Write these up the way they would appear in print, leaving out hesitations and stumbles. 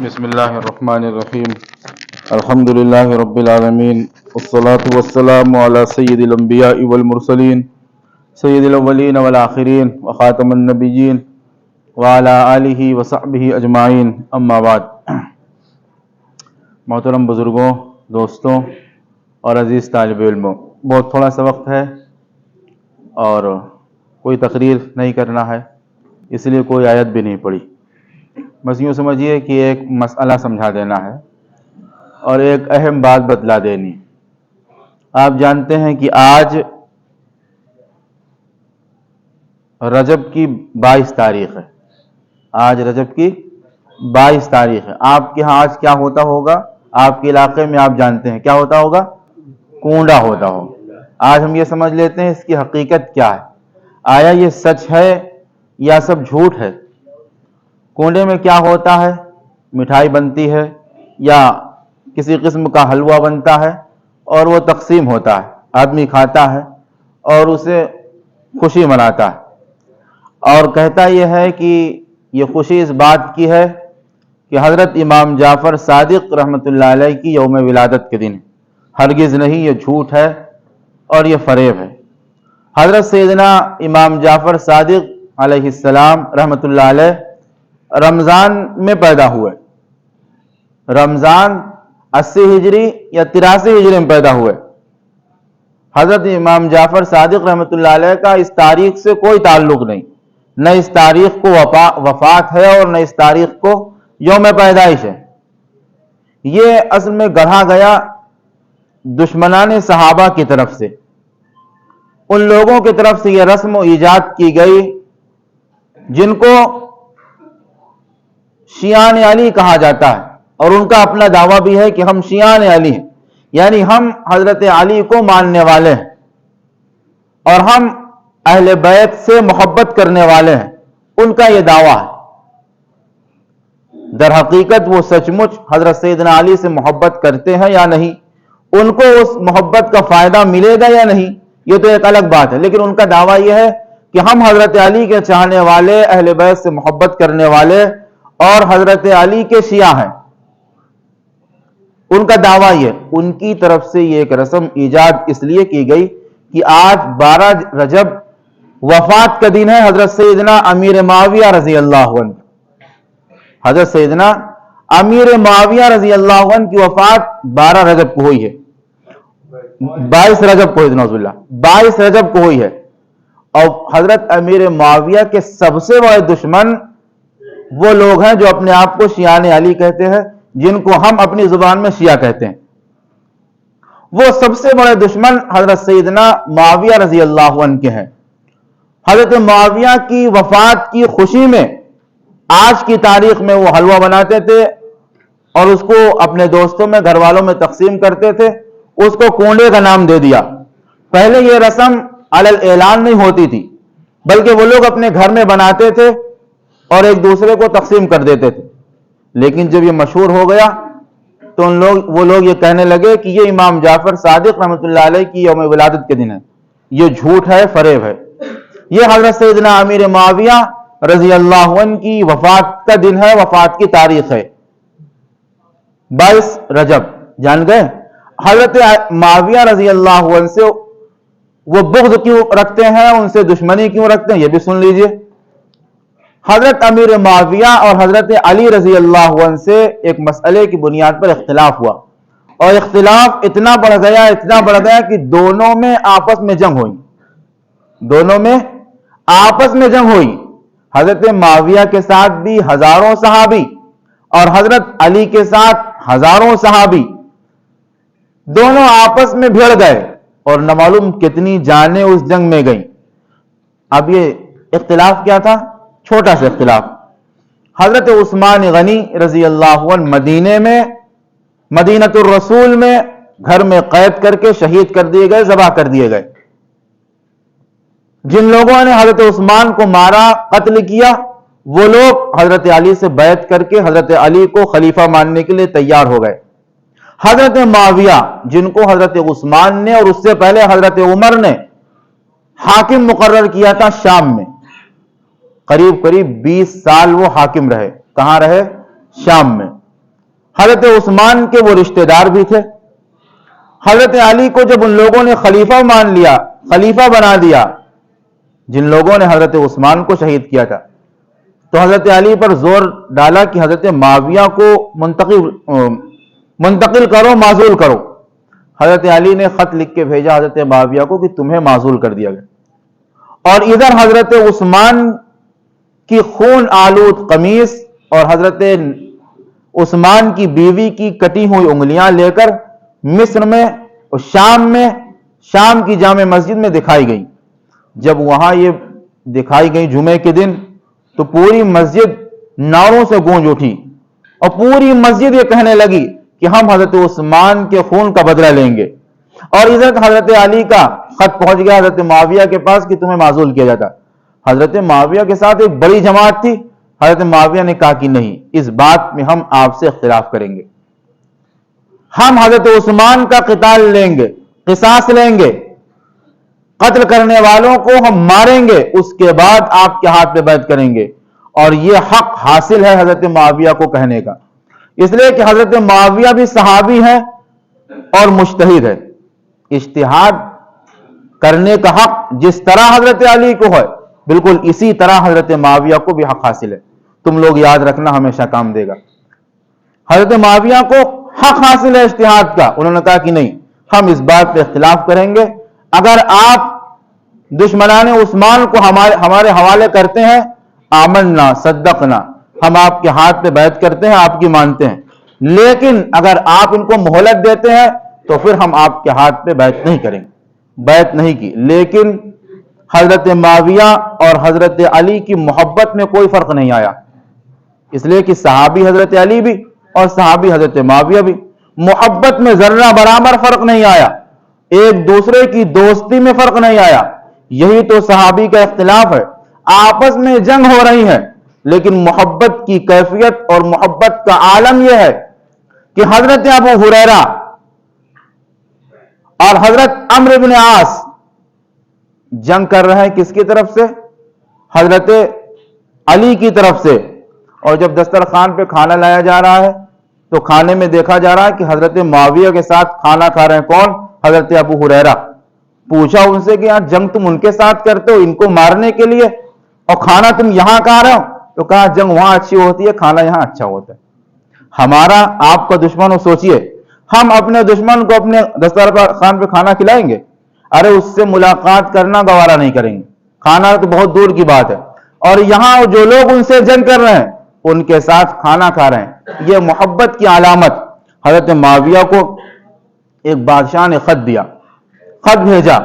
بسم اللہ الرحمن الرحیم الحمد للہ رب العالمین والصلاة والسلام علی سید الانبیاء والمرسلین سید الاولین والآخرین وخاتم النبیین وعلی آلہ وصحبہ اجمعین اما بعد۔ محترم بزرگوں، دوستوں اور عزیز طالب علموں، بہت تھوڑا سا وقت ہے اور کوئی تقریر نہیں کرنا ہے، اس لیے کوئی آیت بھی نہیں پڑھی۔ بس یوں سمجھیے کہ ایک مسئلہ سمجھا دینا ہے اور ایک اہم بات بتلا دینی۔ آپ جانتے ہیں کہ آج رجب کی 22 تاریخ ہے۔ آج رجب کی 22 تاریخ ہے۔ آپ کے ہاں آج کیا ہوتا ہوگا؟ آپ کے علاقے میں آپ جانتے ہیں کیا ہوتا ہوگا؟ کونڈا ہوتا ہوگا۔ آج ہم یہ سمجھ لیتے ہیں اس کی حقیقت کیا ہے، آیا یہ سچ ہے یا سب جھوٹ ہے؟ کونڈے میں کیا ہوتا ہے؟ مٹھائی بنتی ہے یا کسی قسم کا حلوہ بنتا ہے اور وہ تقسیم ہوتا ہے، آدمی کھاتا ہے اور اسے خوشی مناتا ہے، اور کہتا یہ ہے کہ یہ خوشی اس بات کی ہے کہ حضرت امام جعفر صادق رحمۃ اللہ علیہ کی یوم ولادت کے دن۔ ہرگز نہیں، یہ جھوٹ ہے اور یہ فریب ہے۔ حضرت سیدنا امام جعفر صادق علیہ السلام رحمۃ اللہ علیہ رمضان میں پیدا ہوئے۔ رمضان 80 ہجری یا 83 ہجری میں پیدا ہوئے۔ حضرت امام جعفر صادق رحمۃ اللہ علیہ کا اس تاریخ سے کوئی تعلق نہیں، نہ اس تاریخ کو وفات ہے اور نہ اس تاریخ کو یوم پیدائش ہے۔ یہ اصل میں گڑھا گیا دشمنان صحابہ کی طرف سے، ان لوگوں کی طرف سے یہ رسم و ایجاد کی گئی جن کو شیعان علی کہا جاتا ہے، اور ان کا اپنا دعویٰ بھی ہے کہ ہم شیعان علی ہیں، یعنی ہم حضرت علی کو ماننے والے ہیں اور ہم اہل بیت سے محبت کرنے والے ہیں، ان کا یہ دعویٰ ہے۔ در حقیقت وہ سچ مچ حضرت سیدنا علی سے محبت کرتے ہیں یا نہیں، ان کو اس محبت کا فائدہ ملے گا یا نہیں، یہ تو ایک الگ بات ہے، لیکن ان کا دعویٰ یہ ہے کہ ہم حضرت علی کے چاہنے والے، اہل بیت سے محبت کرنے والے اور حضرت علی کے شیعہ ہیں۔ ان کا دعویٰ یہ، ان کی طرف سے یہ ایک رسم ایجاد اس لیے کی گئی کہ آج 12 رجب وفات کا دن ہے حضرت سیدنا امیر معاویہ رضی اللہ عنہ۔ حضرت سیدنا امیر معاویہ رضی اللہ عنہ کی وفات 12 رجب کو ہوئی ہے، 22 رجب کو، 22 رجب کو ہوئی ہے، اور حضرت امیر معاویہ کے سب سے بڑے دشمن وہ لوگ ہیں جو اپنے آپ کو شیعان علی کہتے ہیں، جن کو ہم اپنی زبان میں شیعہ کہتے ہیں۔ وہ سب سے بڑے دشمن حضرت سیدنا معاویہ رضی اللہ عنہ کے ہیں۔ حضرت معاویہ کی وفات کی خوشی میں آج کی تاریخ میں وہ حلوہ بناتے تھے اور اس کو اپنے دوستوں میں، گھر والوں میں تقسیم کرتے تھے، اس کو کونڈے کا نام دے دیا۔ پہلے یہ رسم علی الاعلان نہیں ہوتی تھی، بلکہ وہ لوگ اپنے گھر میں بناتے تھے اور ایک دوسرے کو تقسیم کر دیتے تھے، لیکن جب یہ مشہور ہو گیا تو وہ لوگ یہ کہنے لگے کہ یہ امام جعفر صادق رحمۃ اللہ علیہ کی یوم ولادت کے دن ہے، یہ جھوٹ ہے، فریب ہے۔ یہ حضرت سیدنا امیر معاویہ رضی اللہ عنہ کی وفات کا دن ہے، وفات کی تاریخ ہے 22 رجب، جان گئے؟ حضرت معاویہ رضی اللہ عنہ سے وہ بغض کیوں رکھتے ہیں، ان سے دشمنی کیوں رکھتے ہیں، یہ بھی سن لیجئے۔ حضرت امیر معاویہ اور حضرت علی رضی اللہ عنہ سے ایک مسئلے کی بنیاد پر اختلاف ہوا، اور اختلاف اتنا بڑھ گیا کہ دونوں میں آپس میں جنگ ہوئی، دونوں میں آپس میں جنگ ہوئی۔ حضرت معاویہ کے ساتھ بھی ہزاروں صحابی اور حضرت علی کے ساتھ ہزاروں صحابی، دونوں آپس میں بھیڑ گئے اور نہ معلوم کتنی جانیں اس جنگ میں گئیں۔ اب یہ اختلاف کیا تھا؟ چھوٹا سا اختلاف۔ حضرت عثمان غنی رضی اللہ عنہ مدینے میں، مدینۃ الرسول میں گھر میں قید کر کے شہید کر دیے گئے، ذبح کر دیے گئے۔ جن لوگوں نے حضرت عثمان کو مارا، قتل کیا، وہ لوگ حضرت علی سے بیعت کر کے حضرت علی کو خلیفہ ماننے کے لیے تیار ہو گئے۔ حضرت معاویہ، جن کو حضرت عثمان نے اور اس سے پہلے حضرت عمر نے حاکم مقرر کیا تھا شام میں، قریب 20 سال وہ حاکم رہے۔ کہاں رہے؟ شام میں۔ حضرت عثمان کے وہ رشتہ دار بھی تھے. حضرت علی کو جب ان لوگوں نے خلیفہ مان لیا, خلیفہ بنا دیا, جن لوگوں نے حضرت عثمان کو شہید کیا تھا, تو حضرت علی پر زور ڈالا کہ حضرت معاویہ کو منتقل کرو, معزول کرو. حضرت علی نے خط لکھ کے بھیجا حضرت معاویہ کو کہ تمہیں معزول کر دیا گیا. اور ادھر حضرت عثمان کی خون آلود قمیص اور حضرت عثمان کی بیوی کی کٹی ہوئی انگلیاں لے کر مصر میں اور شام کی جامع مسجد میں دکھائی گئی. جب وہاں یہ دکھائی گئی جمعے کے دن, تو پوری مسجد نعروں سے گونج اٹھی اور پوری مسجد یہ کہنے لگی کہ ہم حضرت عثمان کے خون کا بدلہ لیں گے. اور ادھر حضرت علی کا خط پہنچ گیا حضرت معاویہ کے پاس کہ تمہیں معزول کیا جاتا. حضرت معاویہ کے ساتھ ایک بڑی جماعت تھی. حضرت معاویہ نے کہا کہ نہیں, اس بات میں ہم آپ سے اختلاف کریں گے, ہم حضرت عثمان کا قتال لیں گے, قصاص لیں گے, قتل کرنے والوں کو ہم ماریں گے, اس کے بعد آپ کے ہاتھ پہ بیعت کریں گے. اور یہ حق حاصل ہے حضرت معاویہ کو کہنے کا, اس لیے کہ حضرت معاویہ بھی صحابی ہیں اور مجتہد ہے. اجتہاد کرنے کا حق جس طرح حضرت علی کو ہے, بالکل اسی طرح حضرت معاویہ کو بھی حق حاصل ہے. تم لوگ یاد رکھنا, ہمیشہ کام دے گا. حضرت معاویہ کو حق حاصل ہے اجتہاد کا. انہوں نے کہا کہ نہیں, ہم اس بات پہ اختلاف کریں گے, اگر آپ دشمنان عثمان کو ہمارے حوالے کرتے ہیں, آمنا صدقنا, ہم آپ کے ہاتھ پہ بیعت کرتے ہیں, آپ کی مانتے ہیں. لیکن اگر آپ ان کو مہلت دیتے ہیں تو پھر ہم آپ کے ہاتھ پہ بیعت نہیں کریں گے. بیعت نہیں کی. لیکن حضرت معاویہ اور حضرت علی کی محبت میں کوئی فرق نہیں آیا, اس لیے کہ صحابی حضرت علی بھی اور صحابی حضرت معاویہ بھی, محبت میں ذرہ برابر فرق نہیں آیا, ایک دوسرے کی دوستی میں فرق نہیں آیا. یہی تو صحابی کا اختلاف ہے. آپس میں جنگ ہو رہی ہے, لیکن محبت کی کیفیت اور محبت کا عالم یہ ہے کہ حضرت ابو ہریرہ اور حضرت عمرو بن عاص جنگ کر رہے ہیں کس کی طرف سے؟ حضرت علی کی طرف سے. اور جب دسترخوان پہ کھانا لایا جا رہا ہے تو کھانے میں دیکھا جا رہا ہے کہ حضرت معاویہ کے ساتھ کھانا کھا رہے ہیں کون؟ حضرت ابو ہریرہ. پوچھا ان سے کہ یار جنگ تم ان کے ساتھ کرتے ہو ان کو مارنے کے لیے, اور کھانا تم یہاں کھا رہے ہو؟ تو کہا جنگ وہاں اچھی ہوتی ہے, کھانا یہاں اچھا ہوتا ہے. ہمارا آپ کا دشمن ہو, سوچئے ہم اپنے دشمن کو اپنے دسترخوان پہ کھانا کھلائیں گے؟ ارے اس سے ملاقات کرنا گوارا نہیں کریں گے, کھانا تو بہت دور کی بات ہے. اور یہاں جو لوگ ان سے جنگ کر رہے ہیں ان کے ساتھ کھانا کھا رہے ہیں. یہ محبت کی علامت. حضرت معاویہ کو ایک بادشاہ نے خط دیا, خط بھیجا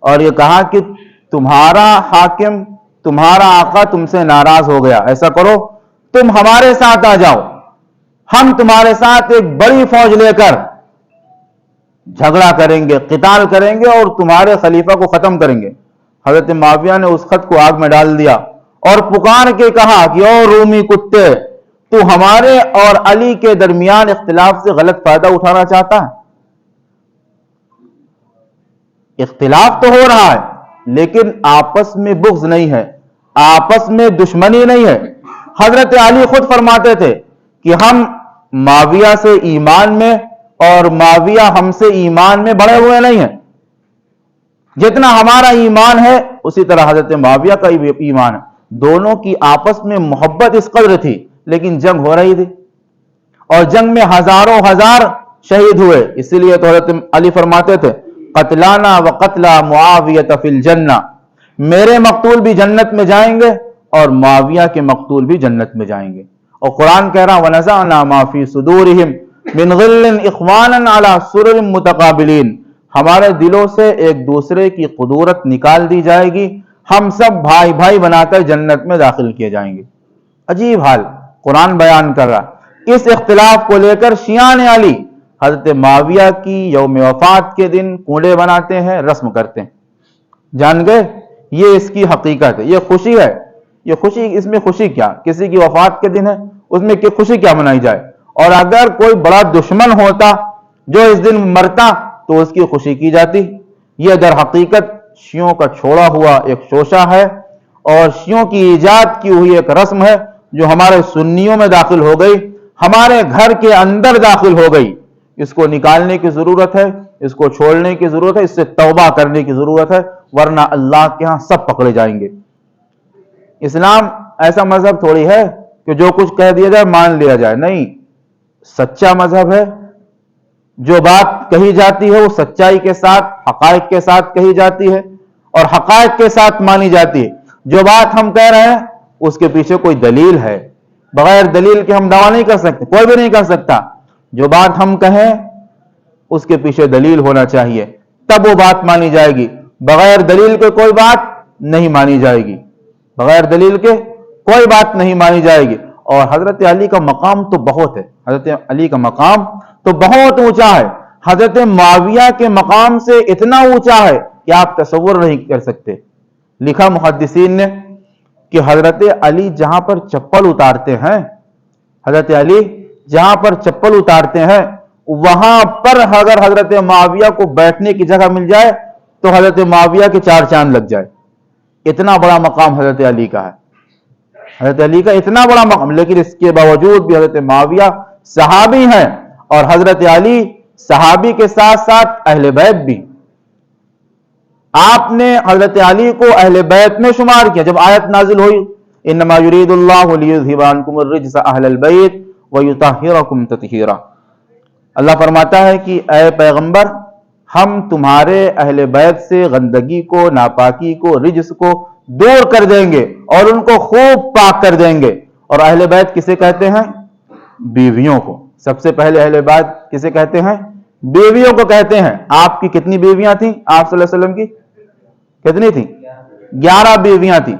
اور یہ کہا کہ تمہارا حاکم, تمہارا آقا تم سے ناراض ہو گیا, ایسا کرو تم ہمارے ساتھ آ جاؤ, ہم تمہارے ساتھ ایک بڑی فوج لے کر جھگڑا کریں گے, قتال کریں گے اور تمہارے خلیفہ کو ختم کریں گے. حضرت معاویہ نے اس خط کو آگ میں ڈال دیا اور پکار کے کہا کہ او رومی کتے, تو ہمارے اور علی کے درمیان اختلاف سے غلط فائدہ اٹھانا چاہتا ہے. اختلاف تو ہو رہا ہے لیکن آپس میں بغض نہیں ہے, آپس میں دشمنی نہیں ہے. حضرت علی خود فرماتے تھے کہ ہم معاویہ سے ایمان میں اور معاویہ ہم سے ایمان میں بڑھے ہوئے نہیں ہیں. جتنا ہمارا ایمان ہے اسی طرح حضرت معاویہ کا ایمان ہے. دونوں کی آپس میں محبت اس قدر تھی, لیکن جنگ ہو رہی تھی اور جنگ میں ہزاروں ہزار شہید ہوئے. اسی لیے تو حضرت علی فرماتے تھے قتلانا و قتلا معاویہ فی الجنہ, میرے مقتول بھی جنت میں جائیں گے اور معاویہ کے مقتول بھی جنت میں جائیں گے. اور قرآن کہہ رہا وَنَزَعْنَا مَا فِي صُدُورِهِمْ مِنْ غِلٍّ إِخْوَانًا عَلَى سُرُرٍ مُتَقَابِلِينَ, ہمارے دلوں سے ایک دوسرے کی قدورت نکال دی جائے گی, ہم سب بھائی بھائی بنا کر جنت میں داخل کیے جائیں گے. عجیب حال قرآن بیان کر رہا. اس اختلاف کو لے کر شیعان علی حضرت معاویہ کی یوم وفات کے دن کنڈے بناتے ہیں, رسم کرتے ہیں. جان گئے یہ اس کی حقیقت ہے, یہ خوشی ہے. یہ خوشی, اس میں خوشی کیا؟ کسی کی وفات کے دن ہے اس میں خوشی کیا منائی جائے؟ اور اگر کوئی بڑا دشمن ہوتا جو اس دن مرتا تو اس کی خوشی کی جاتی. یہ در حقیقت شیعوں کا چھوڑا ہوا ایک شوشہ ہے اور شیعوں کی ایجاد کی ہوئی ایک رسم ہے جو ہمارے سنیوں میں داخل ہو گئی. ہمارے گھر کے اندر داخل ہو گئی، اس کو نکالنے کی ضرورت ہے، اس کو چھوڑنے کی ضرورت ہے، اس سے توبہ کرنے کی ضرورت ہے، ورنہ اللہ کے ہاں سب پکڑے جائیں گے۔ اسلام ایسا مذہب تھوڑی ہے کہ جو کچھ کہہ دیا جائے مان لیا جائے، نہیں، سچا مذہب ہے۔ جو بات کہی جاتی ہے وہ سچائی کے ساتھ، حقائق کے ساتھ کہی جاتی ہے اور حقائق کے ساتھ مانی جاتی ہے۔ جو بات ہم کہہ رہے ہیں اس کے پیچھے کوئی دلیل ہے، بغیر دلیل کے ہم دعویٰ نہیں کر سکتے، کوئی بھی نہیں کر سکتا۔ جو بات ہم کہیں اس کے پیچھے دلیل ہونا چاہیے، تب وہ بات مانی جائے گی۔ بغیر دلیل کے کوئی بات نہیں مانی جائے گی، بغیر دلیل کے کوئی بات نہیں مانی جائے گی۔ اور حضرت علی کا مقام تو بہت ہے، حضرت علی کا مقام تو بہت اونچا ہے، حضرت معاویہ کے مقام سے اتنا اونچا ہے کہ آپ تصور نہیں کر سکتے۔ لکھا محدثین نے کہ حضرت علی جہاں پر چپل اتارتے ہیں، حضرت علی جہاں پر چپل اتارتے ہیں، وہاں پر اگر حضرت معاویہ کو بیٹھنے کی جگہ مل جائے تو حضرت معاویہ کے 4 چاند لگ جائے۔ اتنا بڑا مقام حضرت علی کا ہے، حضرت علی کا اتنا بڑا مقام، لیکن اس کے باوجود بھی حضرت معاویہ صحابی ہیں اور حضرت علی صحابی کے ساتھ ساتھ اہل بیت بھی۔ آپ نے حضرت علی کو اہل بیت میں شمار کیا۔ جب آیت نازل ہوئی انما یرید اللہ لیذھب عنکم الرجس اہل البیت ویطہرکم تطہیرا، اللہ فرماتا ہے کہ اے پیغمبر، ہم تمہارے اہل بیت سے گندگی کو، ناپاکی کو، رجس کو دور کر دیں گے اور ان کو خوب پاک کر دیں گے۔ اور اہل بیت کسے کہتے ہیں؟ بیویوں کو۔ سب سے پہلے اہل بیت کسے کہتے ہیں؟ بیویوں کو کہتے ہیں۔ آپ کی کتنی بیویاں تھیں؟ آپ صلی اللہ علیہ وسلم کی کتنی تھیں؟ 11 بیویاں تھیں۔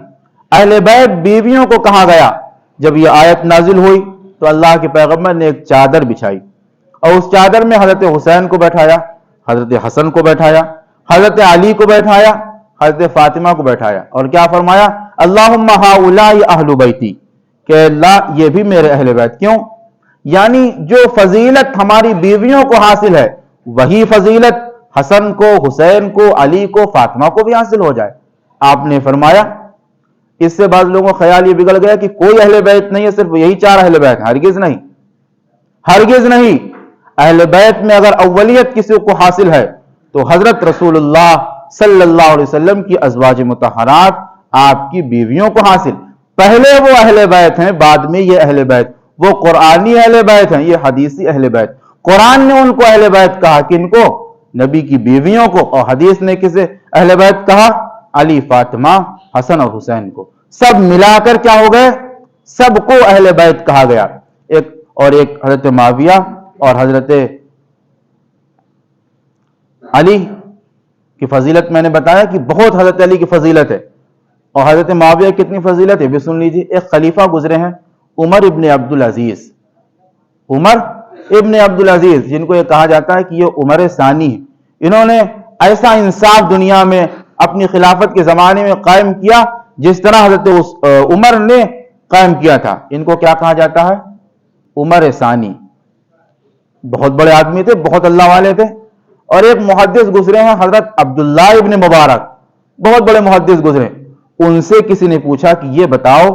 اہل بیت بیویوں کو کہا گیا۔ جب یہ آیت نازل ہوئی تو اللہ کے پیغمبر نے ایک چادر بچھائی اور اس چادر میں حضرت حسین کو بیٹھایا، حضرت حسن کو بیٹھایا، حضرت علی کو بیٹھایا، حضرت فاطمہ کو بیٹھایا، اور کیا فرمایا؟ اللہم ہؤلاء اہل بیتی، کہ اللہ یہ بھی میرے اہل بیت۔ کیوں؟ یعنی جو فضیلت ہماری بیویوں کو حاصل ہے وہی فضیلت حسن کو، حسین کو، علی کو، فاطمہ کو بھی حاصل ہو جائے۔ آپ نے فرمایا، اس سے بعض لوگوں کا خیال یہ بگڑ گیا کہ کوئی اہل بیت نہیں ہے، صرف یہی 4 اہل بیت ہیں۔ ہرگز نہیں، ہرگز نہیں۔ اہل بیت میں اگر اولیت کسی کو حاصل ہے تو حضرت رسول اللہ صلی اللہ علیہ وسلم کی ازواج مطہرات، آپ کی بیویوں کو حاصل۔ پہلے وہ اہل بیت ہیں، بعد میں یہ اہل بیت۔ وہ قرآنی اہل بیت ہیں، یہ حدیثی اہل بیت۔ قرآن نے ان کو اہل بیت کہا، کن کو؟ نبی کی بیویوں کو، اور حدیث نے کسے اہل بیت کہا؟ علی، فاطمہ، حسن اور حسین کو۔ سب ملا کر کیا ہو گئے؟ سب کو اہل بیت کہا گیا۔ ایک حضرت معاویہ اور حضرت علی کی فضیلت میں نے بتایا کہ بہت حضرت علی کی فضیلت ہے، اور حضرت معاویہ کی کتنی فضیلت ہے بھی سن لیجیے۔ ایک خلیفہ گزرے ہیں، عمر ابن عبدالعزیز، عمر ابن عبدالعزیز، جن کو یہ کہا جاتا ہے کہ یہ عمر ثانی ہے۔ انہوں نے ایسا انصاف دنیا میں اپنی خلافت کے زمانے میں قائم کیا جس طرح حضرت عمر نے قائم کیا تھا۔ ان کو کیا کہا جاتا ہے؟ عمر ثانی۔ بہت بڑے آدمی تھے، بہت اللہ والے تھے۔ اور ایک محدث گزرے ہیں حضرت عبداللہ ابن مبارک، بہت بڑے محدث گزرے۔ ان سے کسی نے پوچھا کہ یہ بتاؤ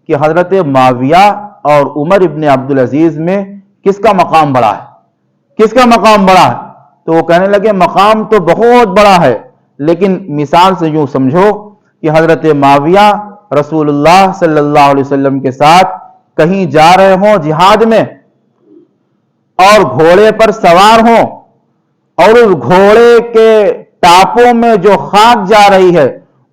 کہ حضرت معاویہ اور عمر ابن عبدالعزیز میں کس کا مقام بڑا ہے؟ کس کا مقام بڑا ہے؟ تو وہ کہنے لگے مقام تو بہت بڑا ہے، لیکن مثال سے یوں سمجھو کہ حضرت معاویہ رسول اللہ صلی اللہ علیہ وسلم کے ساتھ کہیں جا رہے ہوں جہاد میں، اور گھوڑے پر سوار ہوں، اور اس گھوڑے کے ٹاپوں میں جو خاک جا رہی ہے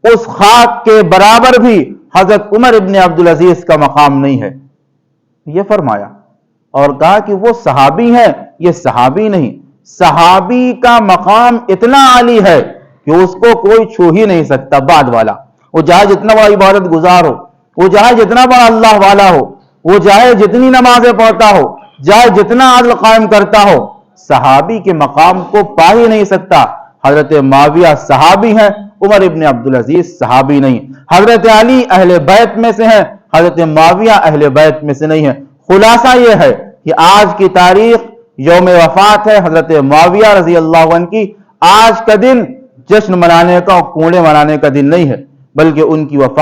اس خاک کے برابر بھی حضرت عمر ابن عبدالعزیز کا مقام نہیں ہے، یہ فرمایا۔ اور کہا کہ وہ صحابی ہیں، یہ صحابی نہیں، صحابی کا مقام اتنا عالی ہے کہ اس کو کوئی چھو ہی نہیں سکتا بعد والا۔ وہ چاہے جتنا بڑا عبادت گزار ہو، وہ چاہے جتنا بڑا اللہ والا ہو، وہ چاہے جتنی نمازیں پڑھتا ہو، چاہے جتنا عدل قائم کرتا ہو، صحابی کے مقام کو پا ہی نہیں سکتا۔ حضرت معاویہ صحابی ہیں، عمر ابن عبدالعزیز صحابی نہیں۔ حضرت علی اہل بیت میں سے ہیں، حضرت معاویہ اہل بیت میں سے نہیں ہیں۔ خلاصہ یہ ہے کہ آج کی تاریخ یوم وفات ہے حضرت معاویہ رضی اللہ عنہ کی۔ آج کا دن جشن منانے کا اور کوڑے منانے کا دن نہیں ہے، بلکہ ان کی وفات